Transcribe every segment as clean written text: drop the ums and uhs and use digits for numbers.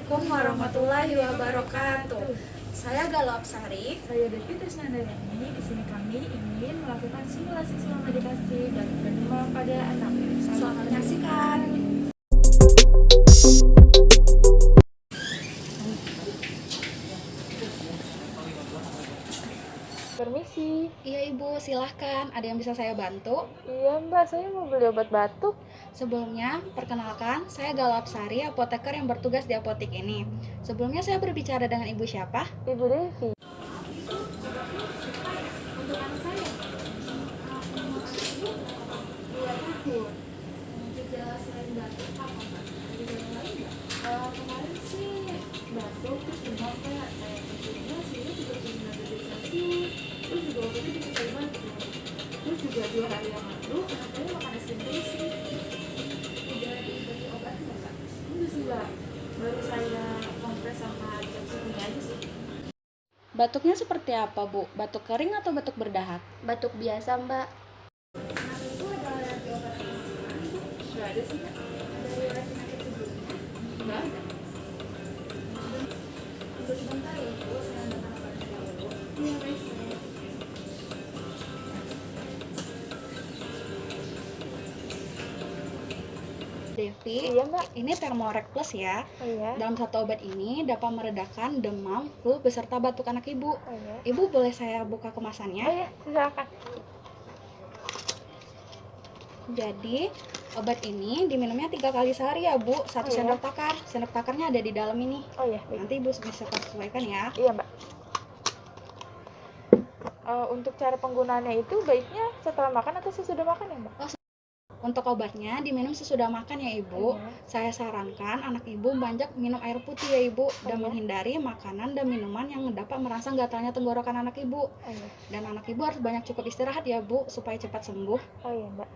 Assalamualaikum warahmatullahi wabarakatuh. Saya Galuh Apsari. Saya Devi Trisnandayani. Di sini kami ingin melakukan simulasi selama meditasi dan demam pada anak. Selamat menyaksikan. Permisi. Iya Ibu, silahkan. Ada yang bisa saya bantu? Iya Mbak, saya mau beli obat batuk. Sebelumnya, perkenalkan, saya Galuh Apsari, apoteker yang bertugas di apotek ini. Sebelumnya saya berbicara dengan Ibu siapa? Ibu Devi. Untuk anak saya. Gejala selain batuk apa Pak? Ada gejala lain nggak? Kemarin sih batuk terus demam Pak. Saya kecilnya sini juga punya dehidrasi. Terus juga obatnya dikasih batuk. Terus juga 2 hari yang lalu anak saya makan es krim terus sih. Udah diberi obat nggak Pak? Enggak sih Mbak, baru saya kompres sama injeksi ini aja sih. Batuknya seperti apa Bu? Batuk kering atau batuk berdahak? Batuk biasa, Mbak. Nggak ada sih Mbak. Nggak ada. Iya guys. Devi, Iya Mbak. ini Thermorex Plus ya. Oh iya. Dalam satu obat ini dapat meredakan demam, flu, beserta batuk anak Ibu. Oh iya. Ibu boleh saya buka Oh kemasannya? iya, silakan. Jadi, obat ini diminumnya 3 kali sehari ya Bu, 1 Oh iya. sendok takar. Sendok takarnya ada di dalam ini. Oh iya, baik. Nanti Ibu bisa sesuaikan ya. Iya Mbak. Untuk cara penggunaannya itu baiknya setelah makan atau sesudah makan ya Mbak? Untuk obatnya diminum sesudah makan ya Ibu. Iya. Saya sarankan anak Ibu banyak minum air putih ya Ibu, dan iya. menghindari makanan dan minuman yang dapat merangsang gatalnya tenggorokan anak Ibu. Oh iya. Dan anak Ibu harus banyak cukup istirahat ya Bu, supaya cepat sembuh. Oh iya Mbak.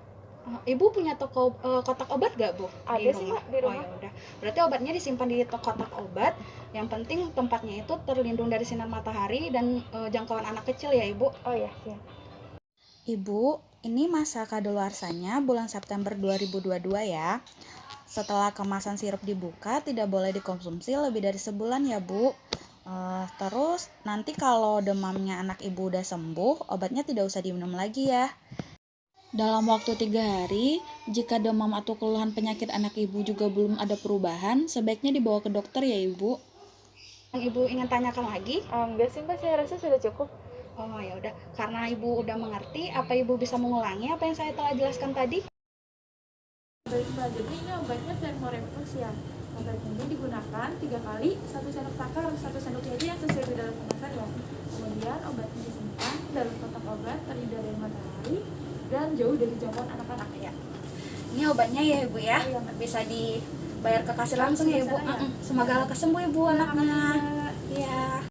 Ibu punya toko kotak obat gak Bu? Ada sih, Mbak, di rumah. Oh ya udah. Berarti obatnya disimpan di kotak obat. Yang penting tempatnya itu terlindung dari sinar matahari dan jangkauan anak kecil ya Ibu. Oh iya, siap. Ibu, ini masa kadaluarsanya bulan September 2022 ya. Setelah kemasan sirup dibuka, tidak boleh dikonsumsi lebih dari sebulan ya Bu. Terus nanti kalau demamnya anak Ibu udah sembuh, obatnya tidak usah diminum lagi ya. Dalam waktu 3 hari, jika demam atau keluhan penyakit anak Ibu juga belum ada perubahan, sebaiknya dibawa ke dokter ya Ibu. Yang Ibu ingin tanyakan lagi? Enggak sih Mbak, saya rasa sudah cukup. Oh ya udah, karena Ibu udah mengerti, apa Ibu bisa mengulangi apa yang saya telah jelaskan tadi? Baik Mbak, jadi ini obatnya Thermorex Plus ya. Obat ini digunakan 3 kali, 1 sendok takar, 1 sendok aja yang sesuai di dalam kemasan ya. Kemudian obatnya disimpan dalam kotak obat terhindar dari matahari dan jauh dari jangkauan anak-anak ya. Ini obatnya ya Ibu ya, Iya, Mbak. bisa dibayar ke kasir langsung ya Ibu. Langsung ke sana ya? Semoga lekas sembuh Ibu anaknya. Makasih, Mbak. Iya.